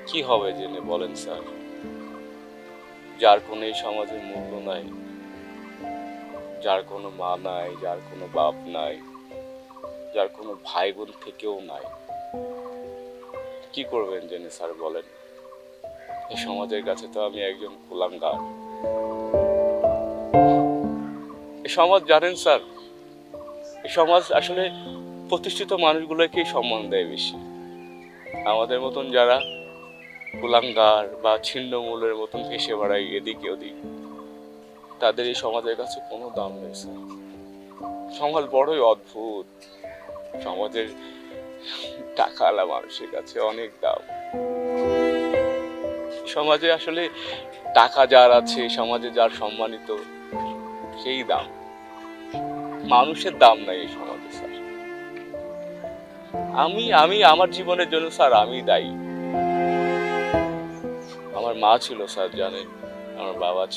কি হবে জেনে বলেন স্যার? যার কোনো এই সমাজে মূল্য নাই, যার কোনো মা নাই, যার কোনো বাপ নাই, যার কোনো ভাই বোন থেকেও নাই, কি করবেন জেনে স্যার বলেন? এই সমাজের কাছে তো আমি একজন কুলাঙ্গার। এই সমাজ জানেন স্যার, এই সমাজ আসলে প্রতিষ্ঠিত মানুষগুলোকেই সম্মান দেয় বেশি। আমাদের মতন যারা কুলাঙ্গার বা ছিন্নমূলের মতন ভেসে বেড়ায় এদিকে ওদিক, তাদের এই সমাজের কাছে কোনো দাম নেই স্যার। সমাজ বড়ই অদ্ভুত। সমাজের টাকাওয়ালা মানুষের কাছে অনেক দাম। সমাজে আসলে টাকা যার আছে, সমাজে যার সম্মানিত, সেই দাম। মানুষের দাম নাই এই সমাজে স্যার। আমি আমি আমার জীবনের জন্য স্যার আমি দায়ী। আমার মা ছিল স্যার, জানেন, আমার বাবা ছিল।